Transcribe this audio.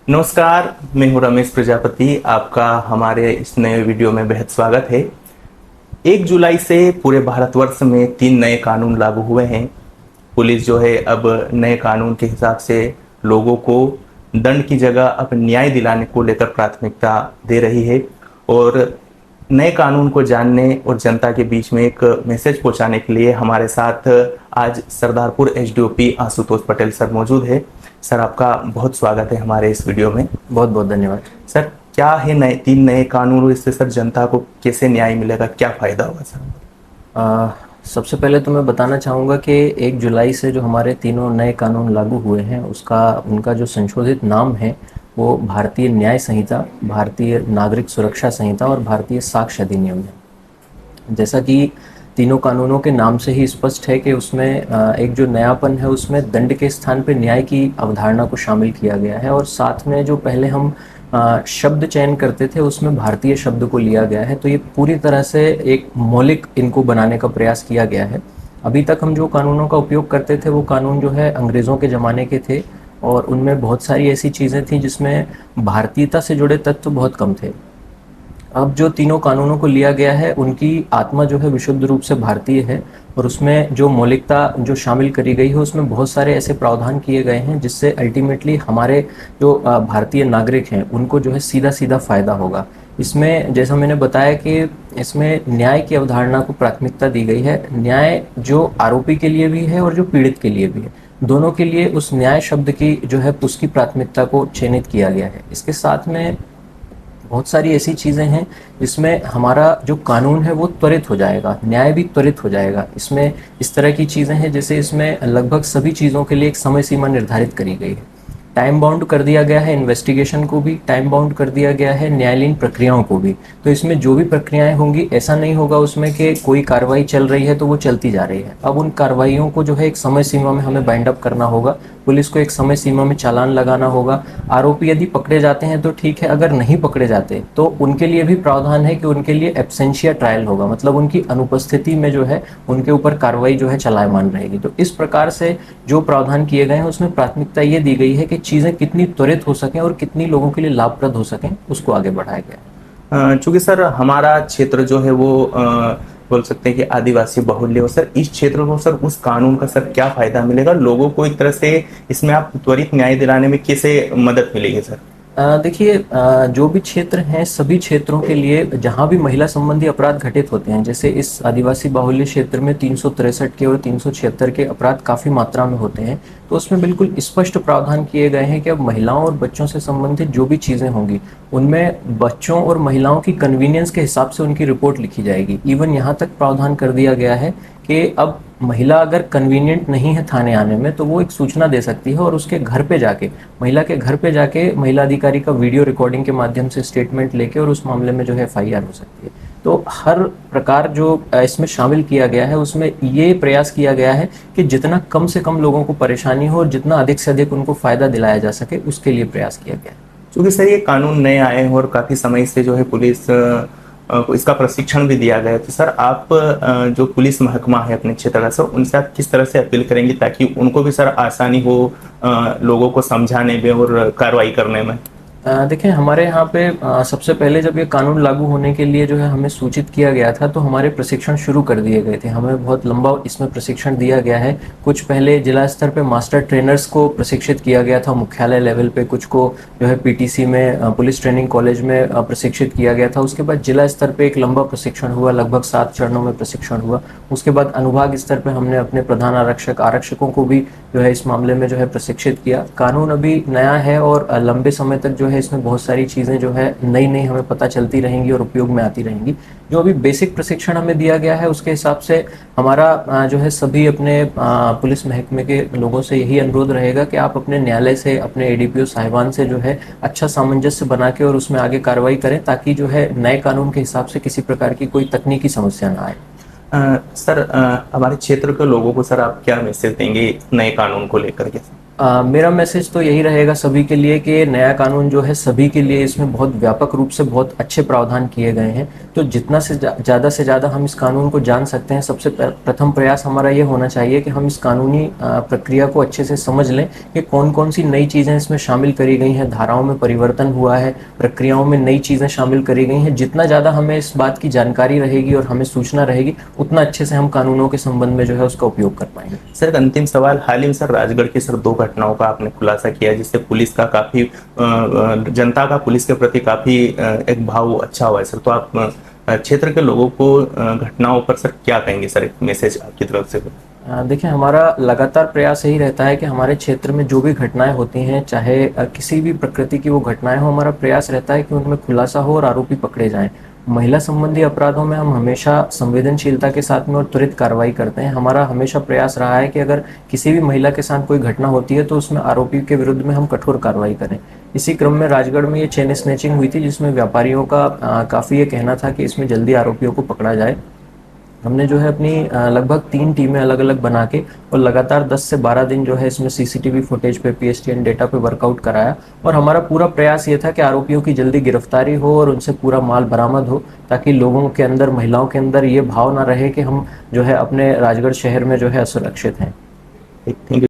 नमस्कार, मैं हूं रमेश प्रजापति। आपका हमारे इस नए वीडियो में बेहद स्वागत है। 1 जुलाई से पूरे भारतवर्ष में 3 नए कानून लागू हुए हैं। पुलिस जो है अब नए कानून के हिसाब से लोगों को दंड की जगह अब न्याय दिलाने को लेकर प्राथमिकता दे रही है और नए कानून को जानने और जनता के बीच में एक मैसेज पहुंचाने के लिए हमारे साथ आज सरदारपुर एसडीओपी आशुतोष पटेल सर मौजूद है। सर, आपका बहुत स्वागत है हमारे इस वीडियो में। बहुत बहुत धन्यवाद। सर, क्या है 3 नए कानून और इससे सर जनता को कैसे न्याय मिलेगा, क्या फायदा होगा सर? सबसे पहले तो मैं बताना चाहूँगा कि 1 जुलाई से जो हमारे तीनों नए कानून लागू हुए हैं उनका जो संशोधित नाम है वो भारतीय न्याय संहिता, भारतीय नागरिक सुरक्षा संहिता और भारतीय साक्ष्य अधिनियम है। जैसा कि तीनों कानूनों के नाम से ही स्पष्ट है कि उसमें एक जो नयापन है उसमें दंड के स्थान पर न्याय की अवधारणा को शामिल किया गया है और साथ में जो पहले हम शब्द चयन करते थे उसमें भारतीय शब्द को लिया गया है। तो ये पूरी तरह से एक मौलिक इनको बनाने का प्रयास किया गया है। अभी तक हम जो कानूनों का उपयोग करते थे वो कानून जो है अंग्रेज़ों के ज़माने के थे और उनमें बहुत सारी ऐसी चीज़ें थी जिसमें भारतीयता से जुड़े तत्व बहुत कम थे। अब जो तीनों कानूनों को लिया गया है उनकी आत्मा जो है विशुद्ध रूप से भारतीय है और उसमें जो मौलिकता जो शामिल करी गई है उसमें बहुत सारे ऐसे प्रावधान किए गए हैं जिससे अल्टीमेटली हमारे जो भारतीय नागरिक हैं उनको जो है सीधा सीधा फ़ायदा होगा। इसमें जैसा मैंने बताया कि इसमें न्याय की अवधारणा को प्राथमिकता दी गई है। न्याय जो आरोपी के लिए भी है और जो पीड़ित के लिए भी है, दोनों के लिए उस न्याय शब्द की जो है उसकी प्राथमिकता को चिह्नित किया गया है। इसके साथ में बहुत सारी ऐसी चीज़ें हैं जिसमें हमारा जो कानून है वो त्वरित हो जाएगा, न्याय भी त्वरित हो जाएगा। इसमें इस तरह की चीज़ें हैं जैसे इसमें लगभग सभी चीज़ों के लिए एक समय सीमा निर्धारित करी गई है। टाइम बाउंड कर दिया गया है इन्वेस्टिगेशन को भी, टाइम बाउंड कर दिया गया है न्यायालयीन प्रक्रियाओं को भी। तो इसमें जो भी प्रक्रियाएं होंगी ऐसा नहीं होगा उसमें कि कोई कार्रवाई चल रही है तो वो चलती जा रही है। अब उन कार्रवाइयों को जो है एक समय सीमा में हमें बाइंड अप करना होगा, पुलिस को एक समय सीमा में चालान लगाना होगा। आरोपी यदि पकड़े जाते हैं तो ठीक है, अगर नहीं पकड़े जाते तो उनके लिए भी प्रावधान है कि उनके लिए एब्सेंशिया ट्रायल होगा, मतलब उनकी अनुपस्थिति में जो है उनके ऊपर कार्रवाई जो है चलायमान रहेगी। तो इस प्रकार से जो प्रावधान किए गए हैं उसमें प्राथमिकता ये दी गई है कि चीज़ें कितनी त्वरित हो सकें और कितनी लोगों के लिए लाभप्रद हो सकें उसको आगे बढ़ाया गया। चूंकि सर हमारा क्षेत्र जो है वो बोल सकते हैं कि आदिवासी बहुल्य हो सर, इस क्षेत्र को सर उस कानून का सर क्या फायदा मिलेगा लोगों को, एक तरह से इसमें आप त्वरित न्याय दिलाने में कैसे मदद मिलेगी सर? देखिए, जो भी क्षेत्र हैं सभी क्षेत्रों के लिए जहाँ भी महिला संबंधी अपराध घटित होते हैं, जैसे इस आदिवासी बाहुल्य क्षेत्र में 363 के और 376 के अपराध काफ़ी मात्रा में होते हैं, तो उसमें बिल्कुल स्पष्ट प्रावधान किए गए हैं कि अब महिलाओं और बच्चों से संबंधित जो भी चीज़ें होंगी उनमें बच्चों और महिलाओं की कन्वीनियंस के हिसाब से उनकी रिपोर्ट लिखी जाएगी। इवन यहाँ तक प्रावधान कर दिया गया है कि अब महिला अगर कन्वीनियंट नहीं है थाने आने में तो वो एक सूचना दे सकती है और उसके घर पे जाके, महिला के घर पे जाके महिला अधिकारी का वीडियो रिकॉर्डिंग के माध्यम से स्टेटमेंट लेके और उस मामले में जो है FIR हो सकती है। तो हर प्रकार जो इसमें शामिल किया गया है उसमें ये प्रयास किया गया है कि जितना कम से कम लोगों को परेशानी हो और जितना अधिक से अधिक उनको फ़ायदा दिलाया जा सके उसके लिए प्रयास किया गया है। क्योंकि सर ये कानून नए आए हैं और काफ़ी समय से जो है पुलिस को इसका प्रशिक्षण भी दिया गया है, तो सर आप जो पुलिस महकमा है अपने क्षेत्र का सर, उनसे आप किस तरह से अपील करेंगे ताकि उनको भी सर आसानी हो लोगों को समझाने में और कार्रवाई करने में? देखिए, हमारे यहाँ पे सबसे पहले जब ये कानून लागू होने के लिए जो है हमें सूचित किया गया था तो हमारे प्रशिक्षण शुरू कर दिए गए थे। हमें बहुत लंबा इसमें प्रशिक्षण दिया गया है। कुछ पहले जिला स्तर पे मास्टर ट्रेनर्स को प्रशिक्षित किया गया था मुख्यालय लेवल पे, कुछ को जो है PTC में पुलिस ट्रेनिंग कॉलेज में प्रशिक्षित किया गया था। उसके बाद जिला स्तर पर एक लंबा प्रशिक्षण हुआ, लगभग 7 चरणों में प्रशिक्षण हुआ। उसके बाद अनुभाग स्तर पर हमने अपने प्रधान आरक्षकों को भी जो है इस मामले में जो है प्रशिक्षित किया। कानून अभी नया है और लंबे समय तक जो है इसमें बहुत सारी चीज़ें जो है नई नई हमें पता चलती रहेंगी और उपयोग में आती रहेंगी। जो अभी बेसिक प्रशिक्षण हमें दिया गया है उसके हिसाब से हमारा जो है सभी अपने पुलिस महकमे के लोगों से यही अनुरोध रहेगा कि आप अपने न्यायालय से, अपने ADPO साहिबान से जो है अच्छा सामंजस्य बना के और उसमें आगे कार्रवाई करें ताकि जो है नए कानून के हिसाब से किसी प्रकार की कोई तकनीकी समस्या ना आए। सर हमारे क्षेत्र के लोगों को सर आप क्या मैसेज देंगे नए कानून को लेकर के? मेरा मैसेज तो यही रहेगा सभी के लिए कि नया कानून जो है सभी के लिए, इसमें बहुत व्यापक रूप से बहुत अच्छे प्रावधान किए गए हैं। तो जितना से ज़्यादा हम इस कानून को जान सकते हैं, सबसे प्रथम प्रयास हमारा ये होना चाहिए कि हम इस कानूनी प्रक्रिया को अच्छे से समझ लें कि कौन कौन सी नई चीज़ें इसमें शामिल करी गई हैं, धाराओं में परिवर्तन हुआ है, प्रक्रियाओं में नई चीज़ें शामिल करी गई हैं। जितना ज़्यादा हमें इस बात की जानकारी रहेगी और हमें सूचना रहेगी, उतना अच्छे से हम कानूनों के संबंध में जो है उसका उपयोग कर पाएंगे। सर एक अंतिम सवाल, हाल ही में सर राजगढ़ की सर 2 घटनाओं का आपने खुलासा किया जिससे पुलिस का काफी जनता का पुलिस के प्रति काफी एक भाव अच्छा हुआ है सर। तो आप क्षेत्र के लोगों को घटनाओं पर सर क्या कहेंगे सर, एक मैसेज आपकी तरफ से? देखिए, हमारा लगातार प्रयास यही रहता है कि हमारे क्षेत्र में जो भी घटनाएं होती हैं, चाहे किसी भी प्रकृति की वो घटनाएं हो, हमारा प्रयास रहता है कि उनमें खुलासा हो और आरोपी पकड़े जाएं। महिला संबंधी अपराधों में हम हमेशा संवेदनशीलता के साथ में और त्वरित कार्रवाई करते हैं। हमारा हमेशा प्रयास रहा है कि अगर किसी भी महिला के साथ कोई घटना होती है तो उसमें आरोपी के विरुद्ध में हम कठोर कार्रवाई करें। इसी क्रम में राजगढ़ में ये चेन स्नैचिंग हुई थी जिसमें व्यापारियों का काफ़ी ये कहना था कि इसमें जल्दी आरोपियों को पकड़ा जाए। हमने जो है अपनी लगभग 3 टीमें अलग अलग बना के और लगातार 10 से 12 दिन जो है इसमें सीसीटीवी फुटेज पे, पीएसटीएन डेटा पे वर्कआउट कराया और हमारा पूरा प्रयास ये था कि आरोपियों की जल्दी गिरफ्तारी हो और उनसे पूरा माल बरामद हो, ताकि लोगों के अंदर, महिलाओं के अंदर ये भाव ना रहे कि हम जो है अपने राजगढ़ शहर में जो है असुरक्षित हैं। Thank you.